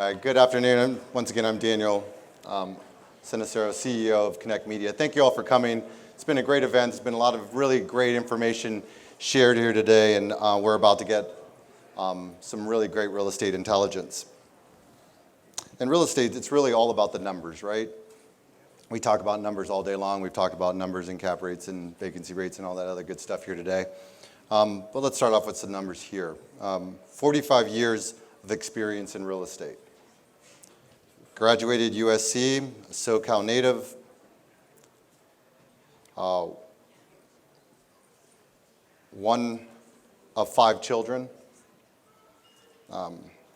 Good afternoon. Once again, I'm Daniel Sinacero, CEO of Connect Media. Thank you all for coming. It's been a great event. There's been a lot of really great information shared here today, and we're about to get some really great real estate intelligence. In real estate, it's really all about the numbers, right? We talk about numbers all day long. We've talked about numbers and cap rates and vacancy rates and all that other good stuff here today. But let's start off with some numbers here. 45 years of experience in real estate. Graduated USC, a SoCal native. One of 5 children.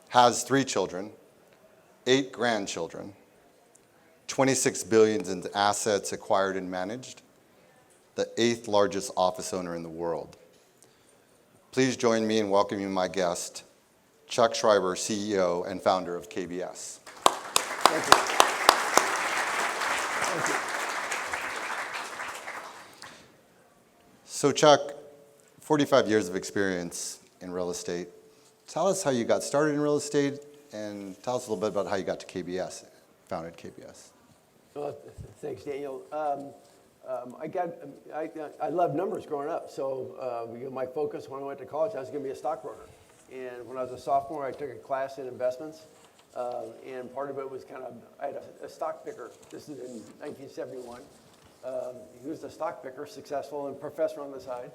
Has 3 children, 8 grandchildren, 26 billion in assets acquired and managed, the 8th largest office owner in the world. Please join me in welcoming my guest, Chuck Schreiber, CEO and founder of KBS. Thank you. Thank you. So Chuck, 45 years of experience in real estate. Tell us how you got started in real estate and tell us a little bit about how you got to KBS, founded KBS. Well, thanks, Daniel. I loved numbers growing up, so my focus when I went to college, I was going to be a stockbroker. And when I was a sophomore, I took a class in investments, and part of it was I had a stock picker. This is in 1971. He was a stock picker, successful, and professor on the side.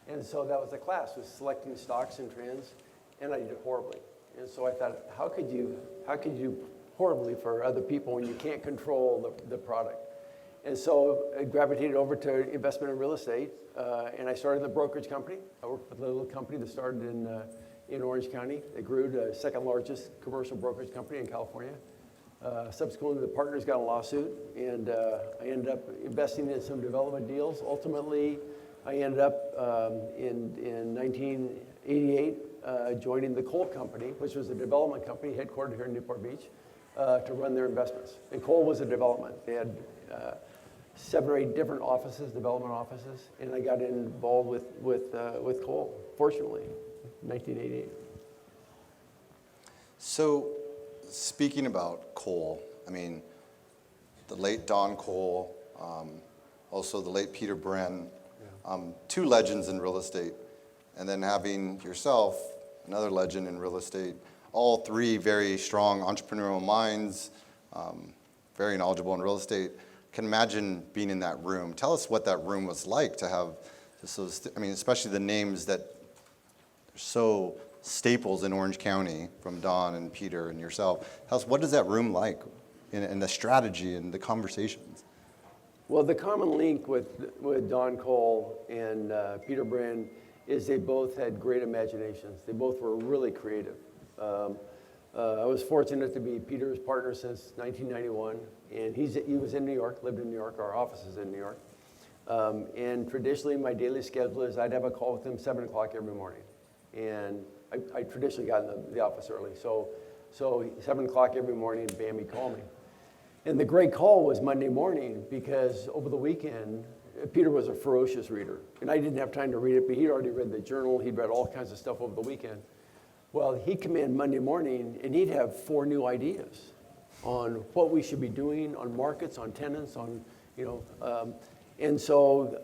And so that was the class, was selecting stocks and trends, and I did horribly. And so I thought, how could you do horribly for other people when you can't control the product? And so I gravitated over to investment in real estate, and I started in the brokerage company. I worked with a little company that started in Orange County. It grew to the 2nd largest commercial brokerage company in California. Subsequently, the partners got a lawsuit, and I ended up investing in some development deals. Ultimately, I ended up in 1988 joining the Cole Company, which was a development company headquartered here in Newport Beach, to run their investments. And Cole was a development. They had 7 or 8 different offices, development offices, and I got involved with Cole, fortunately, in 1988. So, speaking about Cole, I mean, the late Don Cole, also the late Peter Bren, 2 legends in real estate, and then having yourself, another legend in real estate, all 3 very strong entrepreneurial minds, very knowledgeable in real estate. Can imagine being in that room. Tell us what that room was like to have those, especially the names that are so staples in Orange County from Don and Peter and yourself. Tell us, what is that room like and the strategy and the conversations? Well, the common link with Don Cole and Peter Bren is they both had great imaginations. They both were really creative. I was fortunate to be Peter's partner since 1991, and he was in New York, lived in New York. Our office is in New York. And traditionally, my daily schedule is I'd have a call with him 7 o'clock every morning. And I traditionally got in the office early. So 7 o'clock every morning, bam, he'd call me. And the great call was Monday morning because over the weekend, Peter was a ferocious reader. And I didn't have time to read it, but he'd already read the journal. He'd read all kinds of stuff over the weekend. Well, he'd come in Monday morning and he'd have 4 new ideas on what we should be doing, on markets, on tenants, on, and so,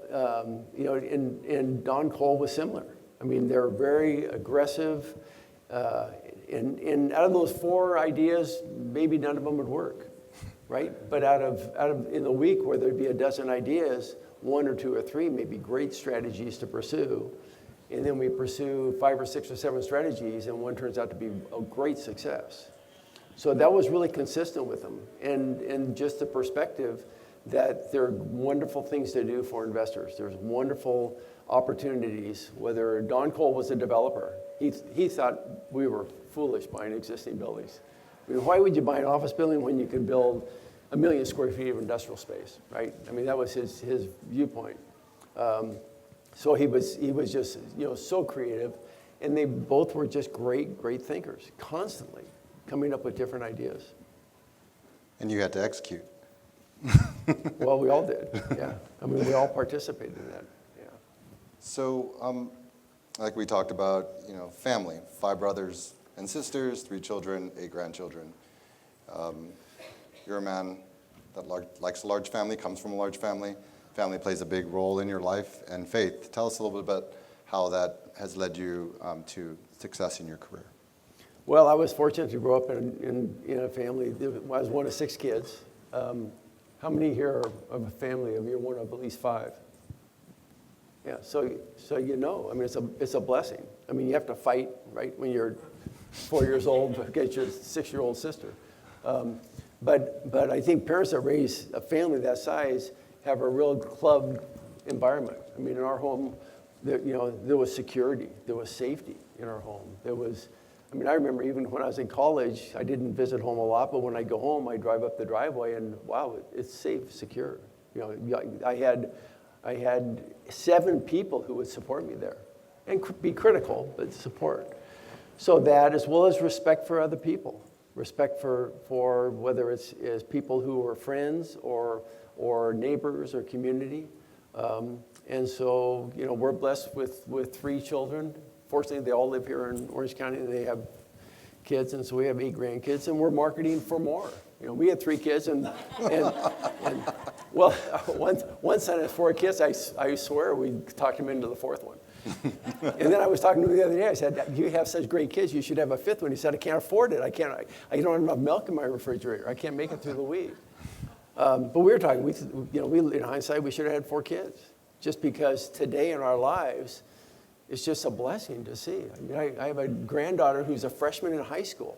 and Don Cole was similar. I mean, they're very aggressive, and out of those 4 ideas, maybe none of them would work, right? But out of in the week where there'd be a dozen ideas, 1 or 2 or 3 may be great strategies to pursue. And then we pursue 5 or 6 or 7 strategies, and one turns out to be a great success. So that was really consistent with them, and just the perspective that there are wonderful things to do for investors. There's wonderful opportunities. Whether Don Cole was a developer, he thought we were foolish buying existing buildings. I mean, why would you buy an office building when you could build 1 million square feet of industrial space, right? I mean, that was his viewpoint. So he was just so creative, and they both were just great thinkers, constantly coming up with different ideas. And you had to execute. Well, we all did, yeah. I mean, we all participated in that, yeah. So, like we talked about, family, 5 brothers and sisters, 3 children, 8 grandchildren. You're a man that likes a large family, comes from a large family. Family plays a big role in your life and faith. Tell us a little bit about how that has led you to success in your career. Well, I was fortunate to grow up in a family. I was one of 6 kids. How many here are of a family of you're one of at least 5? Yeah, so you know, I mean, it's a blessing. I mean, you have to fight, right, when you're 4 years old to get your 6-year-old sister. But I think parents that raise a family that size have a real club environment. I mean, in our home, there was security, there was safety in our home. I remember even when I was in college, I didn't visit home a lot, but when I go home, I drive up the driveway and wow, it's safe, secure. I had 7 people who would support me there and be critical, but support. So that, as well as respect for other people, respect for whether it's people who are friends or neighbors or community. And so, we're blessed with 3 children. Fortunately, they all live here in Orange County, and they have kids, and so we have 8 grandkids, and we're marketing for more. We had 3 kids, and well, one son has 4 kids. I swear we talked him into the 4th one. And then I was talking to him the other day. I said, "You have such great kids. You should have a 5th one." He said, "I can't afford it. I don't have enough milk in my refrigerator. I can't make it through the week." But we were talking. In hindsight, we should have had 4 kids, just because today in our lives, it's just a blessing to see. I have a granddaughter who's a freshman in high school.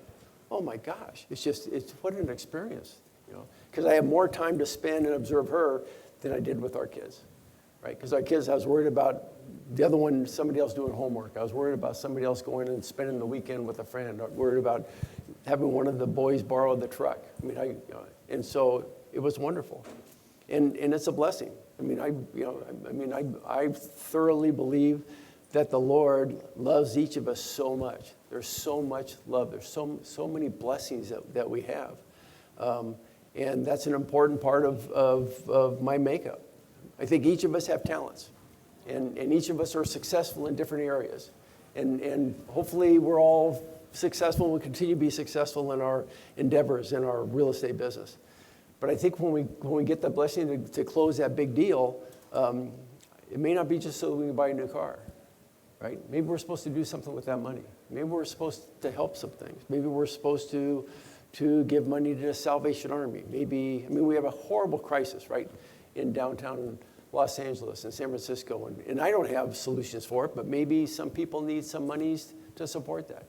Oh my gosh, it's what an experience, because I have more time to spend and observe her than I did with our kids, right? Because our kids, I was worried about the other one, somebody else doing homework. I was worried about somebody else going and spending the weekend with a friend. I was worried about having one of the boys borrow the truck. And so it was wonderful, and it's a blessing. I thoroughly believe that the Lord loves each of us so much. There's so much love. There's so many blessings that we have. And that's an important part of my makeup. I think each of us have talents. And each of us are successful in different areas. And hopefully we're all successful. We'll continue to be successful in our endeavors in our real estate business. But I think when we get the blessing to close that big deal, it may not be just so we can buy a new car. Right? Maybe we're supposed to do something with that money. Maybe we're supposed to help some things. Maybe we're supposed to give money to the Salvation Army. We have a horrible crisis, right, in downtown Los Angeles and San Francisco. And I don't have solutions for it, but maybe some people need some monies to support that.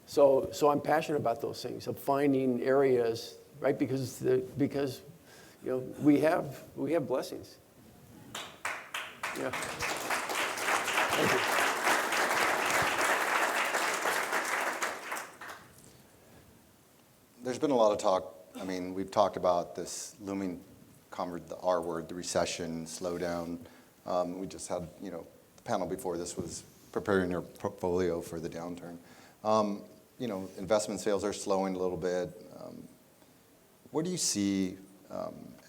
So I'm passionate about those things, of finding areas, right, because we have blessings. Yeah. Thank you. There's been a lot of talk. We've talked about this looming, the R word, the recession, slowdown. We just had, the panel before this was preparing your portfolio for the downturn. Investment sales are slowing a little bit. What do you see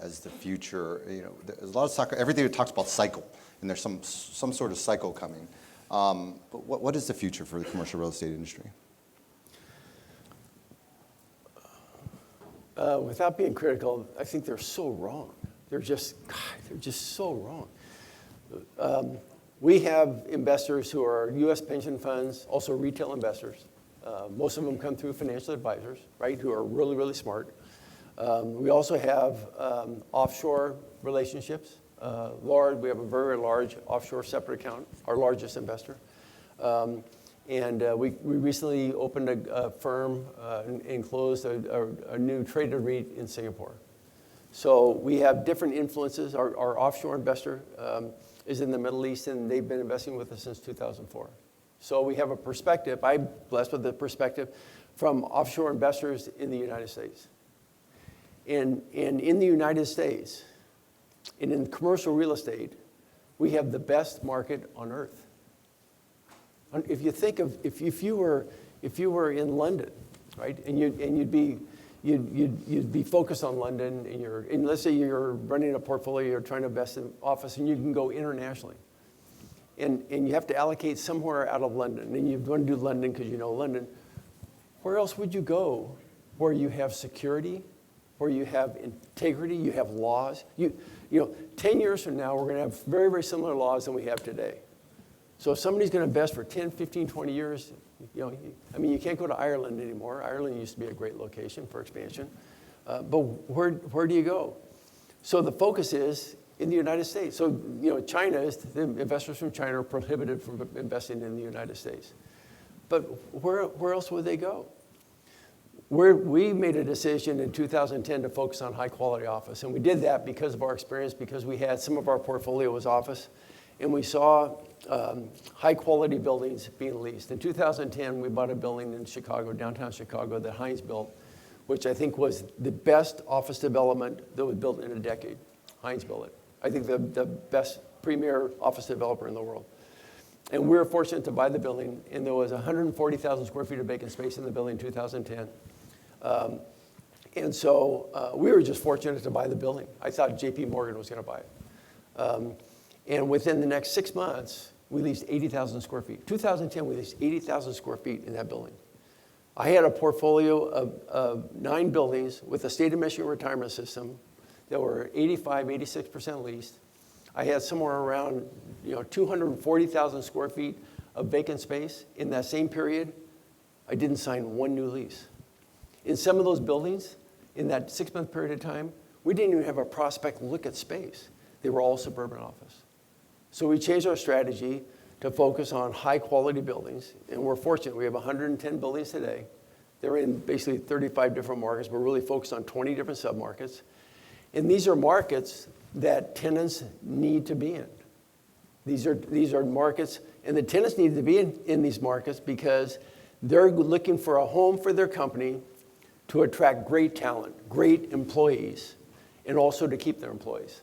as the future? There's a lot of cycle. Everything talks about cycle, and there's some sort of cycle coming. But what is the future for the commercial real estate industry? Without being critical, I think they're so wrong. They're just so wrong. We have investors who are U.S. pension funds, also retail investors. Most of them come through financial advisors, right, who are really, really smart. We also have offshore relationships. We have a very large offshore separate account, our largest investor. And we recently opened a firm and closed a new traded REIT in Singapore. So we have different influences. Our offshore investor is in the Middle East, and they've been investing with us since 2004. So we have a perspective. I'm blessed with the perspective from offshore investors in the United States. And in the United States, and in commercial real estate, we have the best market on earth. If you think of if you were in London, right, and you'd be focused on London, and let's say you're running a portfolio, you're trying to invest in office, and you can go internationally, and you have to allocate somewhere out of London, and you want to do London because you know London. Where else would you go where you have security, where you have integrity, you have laws. You know, 10 years from now, we're going to have very, very similar laws than we have today. So if somebody's going to invest for 10, 15, 20 years, you know, I mean, you can't go to Ireland anymore. Ireland used to be a great location for expansion. But where do you go? So the focus is in the United States. So, you know, the investors from China are prohibited from investing in the United States. But where else would they go? We made a decision in 2010 to focus on high quality office. And we did that because of our experience, because we had some of our portfolio was office. And we saw high quality buildings being leased. In 2010, we bought a building in Chicago, downtown Chicago, that Hines built, which I think was the best office development that was built in a decade. Hines built it. I think the best premier office developer in the world. And we were fortunate to buy the building, and there was 140,000 square feet of vacant space in the building in 2010. And so we were just fortunate to buy the building. I thought JP Morgan was going to buy it. And within the next 6 months, we leased 80,000 square feet. 2010, we leased 80,000 square feet in that building. I had a portfolio of 9 buildings with a state of Michigan retirement system that were 85, 86% leased. I had somewhere around 240,000 square feet of vacant space. In that same period, I didn't sign one new lease. In some of those buildings, in that 6-month period of time, we didn't even have a prospect look at space. They were all suburban office. So we changed our strategy to focus on high quality buildings, and we're fortunate. We have 110 buildings today. They're in basically 35 different markets. We're really focused on 20 different submarkets. And these are markets that tenants need to be in. These are markets, and the tenants need to be in these markets because they're looking for a home for their company to attract great talent, great employees, and also to keep their employees.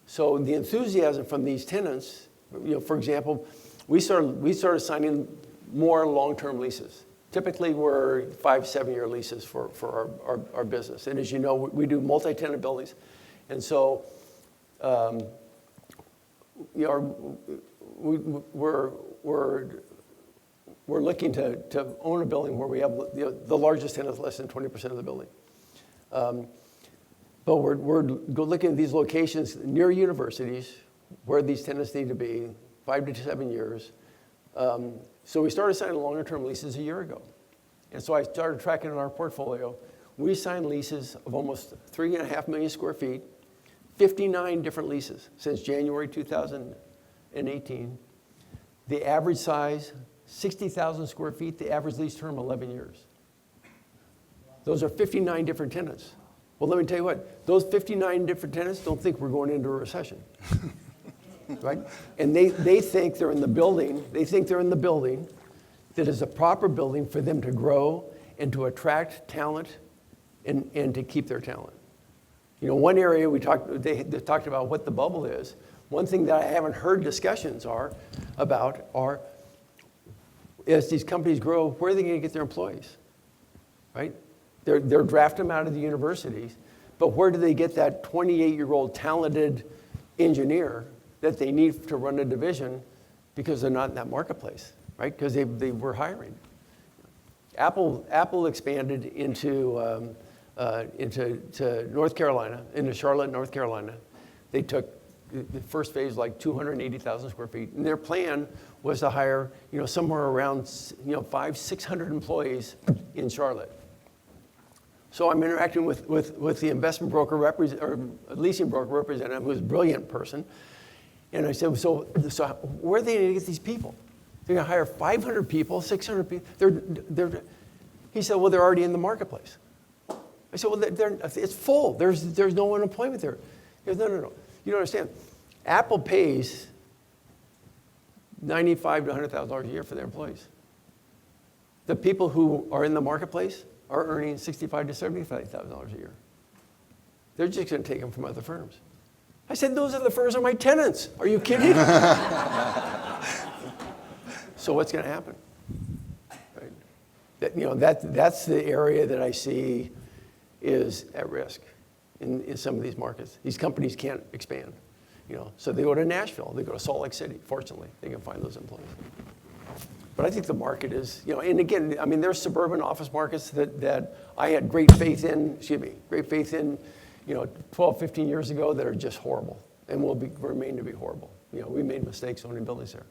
So the enthusiasm from these tenants, for example, we started signing more long-term leases. Typically, we're 5-7-year leases for our business. And as you know, we do multi-tenant buildings. And so we're looking to own a building where we have the largest tenant less than 20% of the building. But we're looking at these locations near universities where these tenants need to be, 5 to 7 years. So we started signing longer-term leases a year ago. And so I started tracking in our portfolio. We signed leases of almost 3.5 million square feet, 59 different leases since January 2018. The average size, 60,000 square feet. The average lease term, 11 years. Those are 59 different tenants. Well, let me tell you what, those 59 different tenants don't think we're going into a recession. Right? And they think they're in the building. They think they're in the building that is a proper building for them to grow and to attract talent and to keep their talent. One area they talked about what the bubble is. One thing that I haven't heard discussions about are as these companies grow, where are they going to get their employees? Right? They're drafting them out of the universities, but where do they get that 28-year-old talented engineer that they need to run a division because they're not in that marketplace, right? Because they were hiring. Apple expanded into North Carolina, into Charlotte, North Carolina. They took the first phase like 280,000 square feet, and their plan was to hire somewhere around 500-600 employees in Charlotte. So I'm interacting with the investment broker or leasing broker representative, who's a brilliant person. And I said, so where are they going to get these people? They're going to hire 500 people, 600 people. He said, well, they're already in the marketplace. I said, well, it's full. There's no unemployment there. He goes, no. You don't understand. Apple pays $95,000 to $100,000 a year for their employees. The people who are in the marketplace are earning $65,000 to $75,000 a year. They're just going to take them from other firms. I said, those other firms are my tenants. Are you kidding? So what's going to happen? Right? That's the area that I see is at risk in some of these markets. These companies can't expand. So they go to Nashville. They go to Salt Lake City. Fortunately, they can find those employees. But I think the market is, and again, I mean, there's suburban office markets that I had great faith in, 12, 15 years ago that are just horrible and will remain to be horrible. We made mistakes owning buildings there.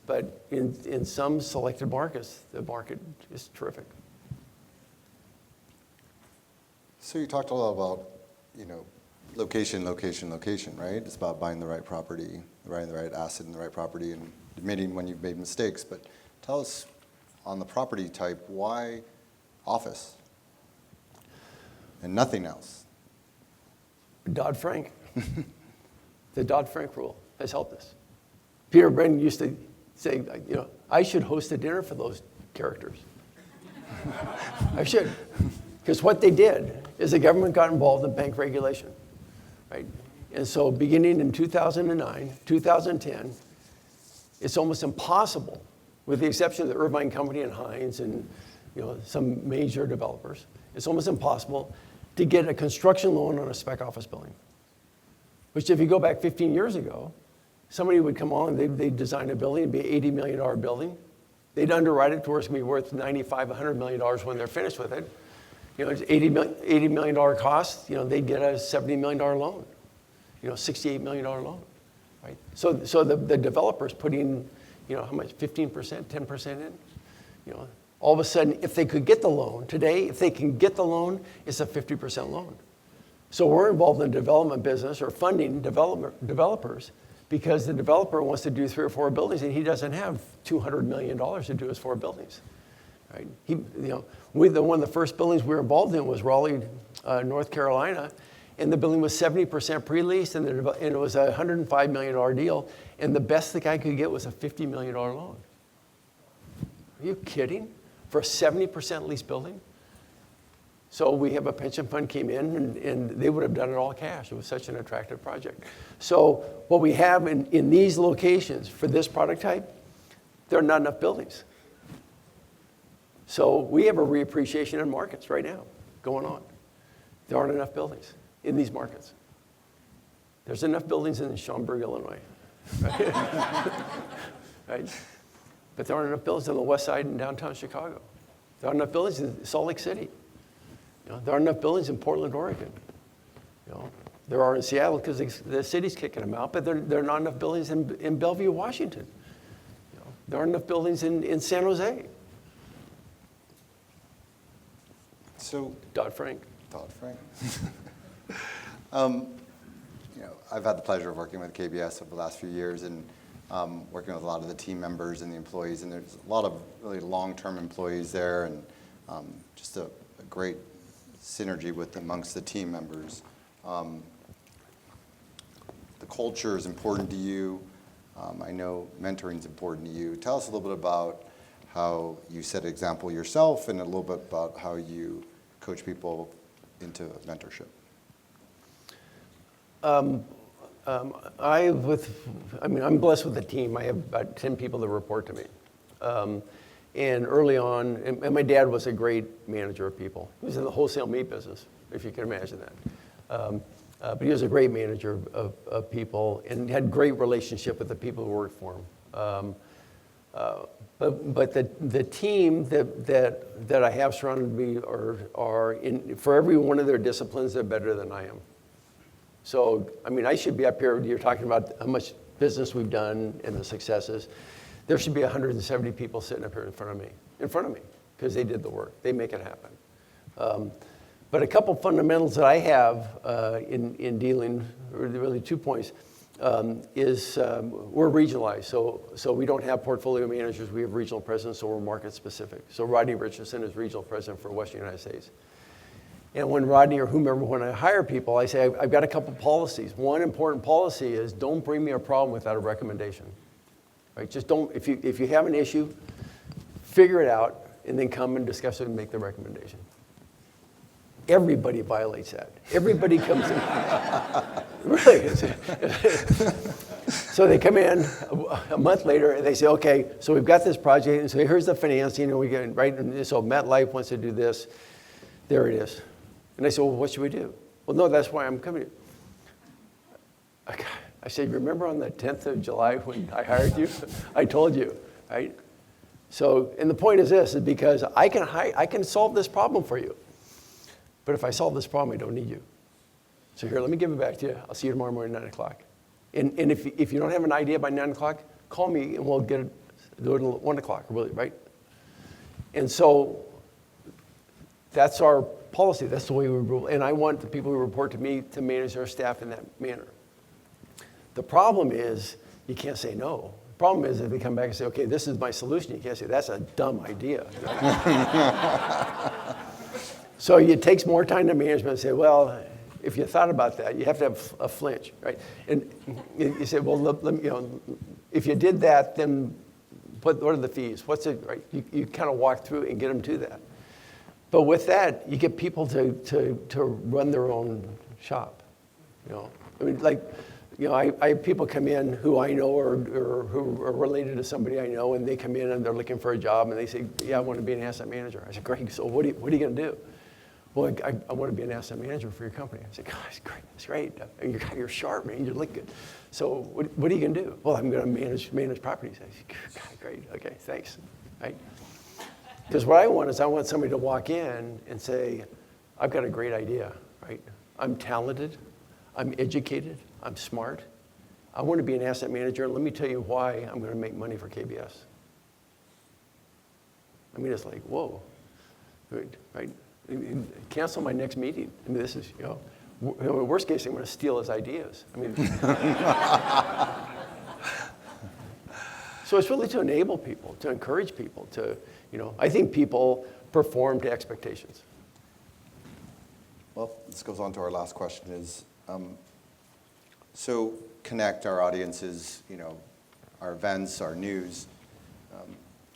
But in some selected markets, the market is terrific. So you talked a lot about, location, right? It's about buying the right property, buying the right asset in the right property, and admitting when you've made mistakes. But tell us, on the property type, why office and nothing else? Dodd-Frank. The Dodd-Frank rule has helped us. Peter Brennan used to say, I should host a dinner for those characters. I should. Because what they did is the government got involved in bank regulation, right? And so beginning in 2009, 2010, it's almost impossible, with the exception of the Irvine Company and Hines and some major developers, it's almost impossible to get a construction loan on a spec office building. Which if you go back 15 years ago, somebody would come on, they'd design a building, it'd be an $80 million building. They'd underwrite it to where it's going to be worth $95, $100 million when they're finished with it. It's $80 million cost, they'd get a $70 million loan, $68 million loan, right? So the developer's putting, how much, 15%, 10% in? All of a sudden, if they could get the loan, today, if they can get the loan, it's a 50% loan. So we're involved in the development business or funding developers because the developer wants to do 3 or 4 buildings and he doesn't have $200 million to do his 4 buildings. Right? One of the first buildings we were involved in was Raleigh, North Carolina, and the building was 70% pre-leased, and it was a $105 million deal, and the best the guy could get was a $50 million loan. Are you kidding? For a 70% leased building? So we have a pension fund came in, and they would have done it all cash. It was such an attractive project. So what we have in these locations for this product type, there are not enough buildings. So we have a reappreciation in markets right now going on. There aren't enough buildings in these markets. There's enough buildings in Schaumburg, Illinois. Right? Right? But there aren't enough buildings on the west side in downtown Chicago. There aren't enough buildings in Salt Lake City. There aren't enough buildings in Portland, Oregon. There are in Seattle because the city's kicking them out, but there are not enough buildings in Bellevue, Washington. There aren't enough buildings in San Jose. So Dodd-Frank. I've had the pleasure of working with KBS over the last few years and working with a lot of the team members and the employees, and there's a lot of really long-term employees there, and just a great synergy amongst the team members. The culture is important to you. I know mentoring is important to you. Tell us a little bit about how you set an example yourself and a little bit about how you coach people into mentorship. I'm blessed with a team. I have about 10 people that report to me. And early on, and my dad was a great manager of people. He was in the wholesale meat business, if you can imagine that. But he was a great manager of people and had great relationship with the people who worked for him. But the team that I have surrounded me are for every one of their disciplines, they're better than I am. So, I should be up here, you're talking about how much business we've done and the successes. There should be 170 people sitting up here in front of me, because they did the work. They make it happen. But a couple fundamentals that I have in dealing, really 2 points, is we're regionalized. So we don't have portfolio managers. We have regional presidents, so we're market specific. So Rodney Richardson is regional president for Western United States. And when Rodney or whomever, when I hire people, I say, I've got a couple policies. One important policy is don't bring me a problem without a recommendation. Right? Just don't, if you have an issue, figure it out, and then come and discuss it and make the recommendation. Everybody violates that. Everybody comes in. Really. So they come in a month later and they say, okay, so we've got this project, and so here's the financing, and we get right. And so MetLife wants to do this. There it is. And I said, well, what should we do? Well, no, that's why I'm coming. I said, remember on the 10th of July when I hired you? I told you, right? So, and the point is this, is because I can solve this problem for you. But if I solve this problem, I don't need you. So here, let me give it back to you. I'll see you tomorrow morning at 9 o'clock. And if you don't have an idea by 9 o'clock, call me and we'll do it at 1 o'clock, really, right? And so that's our policy. That's the way we rule. And I want the people who report to me to manage their staff in that manner. The problem is you can't say no. The problem is if they come back and say, okay, this is my solution, you can't say, that's a dumb idea. So it takes more time to management to say, well, if you thought about that, you have to have a flinch, right? And you say, well, if you did that, then what are the fees? What's it, right? You kind of walk through and get them to that. But with that, you get people to run their own shop. I mean, like, I have people come in who I know or who are related to somebody I know, and they come in and they're looking for a job, and they say, yeah, I want to be an asset manager. I said, great, so what are you going to do? Well, I want to be an asset manager for your company. I said, gosh, it's great. You're sharp, man. You look good. So what are you going to do? Well, I'm going to manage properties. I said, God, great. Okay, thanks. Right? Because what I want is I want somebody to walk in and say, I've got a great idea. Right? I'm talented. I'm educated. I'm smart. I want to be an asset manager. Let me tell you why I'm going to make money for KBS. I mean, it's like, whoa. Right? Cancel my next meeting. I mean, this is, worst case, I'm going to steal his ideas. I mean, so it's really to enable people, to encourage people, to, I think people perform to expectations. Well, this goes on to our last question is, so Connect, our audiences, our events, our news,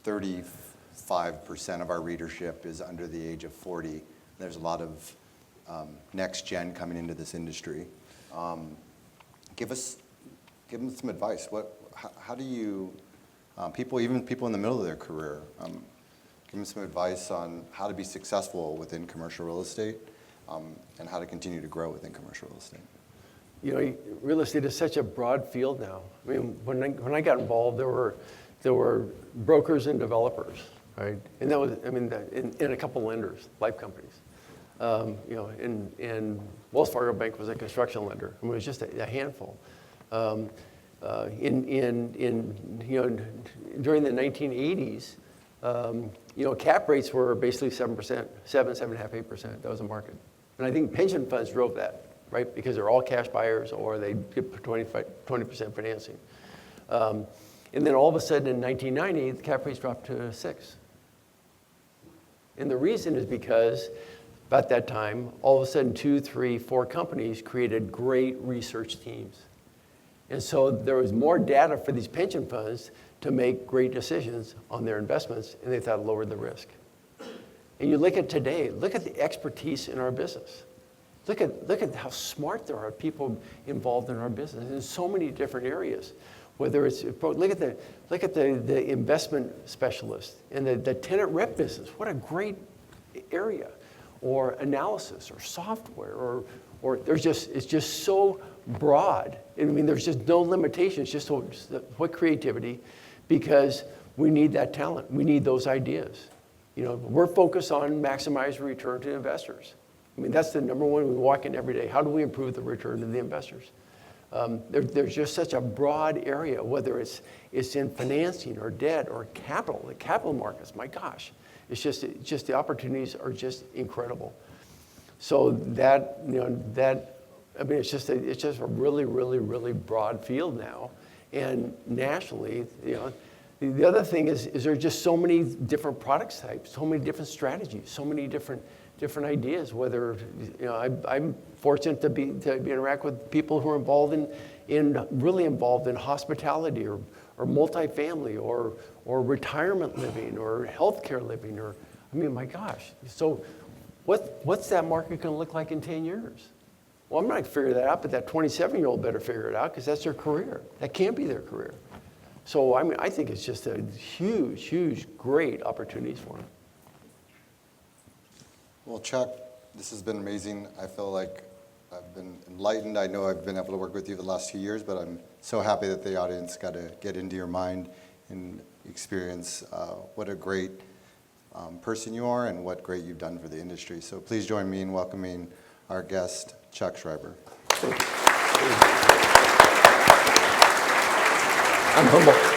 35% of our readership is under the age of 40. There's a lot of next gen coming into this industry. Give them some advice. How do you, even people in the middle of their career, give them some advice on how to be successful within commercial real estate and how to continue to grow within commercial real estate. Real estate is such a broad field now. I mean, when I got involved, there were brokers and developers. Right, and that was, in a couple lenders, life companies. And Wells Fargo Bank was a construction lender. I mean, it was just a handful. During the 1980s, cap rates were basically 7%, 7.5%, 8%. That was the market. And I think pension funds drove that, right? Because they're all cash buyers or they get 20% financing. And then all of a sudden in 1990, the cap rates dropped to 6. And the reason is because about that time, all of a sudden 2, 3, 4 companies created great research teams. And so there was more data for these pension funds to make great decisions on their investments, and they thought it lowered the risk. And you look at today, look at the expertise in our business. Look at how smart there are people involved in our business in so many different areas. Whether it's, look at the investment specialist and the tenant rep business. What a great area. Or analysis or software or it's just so broad. I mean, there's just no limitations, just what creativity, because we need that talent. We need those ideas. We're focused on maximizing return to investors. I mean, that's the number one we walk in every day. How do we improve the return to the investors? There's just such a broad area, whether it's in financing or debt or capital, the capital markets. My gosh, it's just the opportunities are just incredible. So it's just a really, really, really broad field now, and nationally, The other thing is there are just so many different product types, so many different strategies, so many different ideas. Whether I'm fortunate to interact with people who are really involved in hospitality or multifamily or retirement living or healthcare living my gosh. So what's that market going to look like in 10 years? Well, I'm not going to figure that out, but that 27-year-old better figure it out because that's their career. That can't be their career. So I think it's just a huge, huge, great opportunities for them. Well, Chuck, this has been amazing. I feel like I've been enlightened. I know I've been able to work with you the last few years, but I'm so happy that the audience got to get into your mind and experience what a great person you are and what great you've done for the industry. So please join me in welcoming our guest, Chuck Schreiber. Thank you. I'm humble.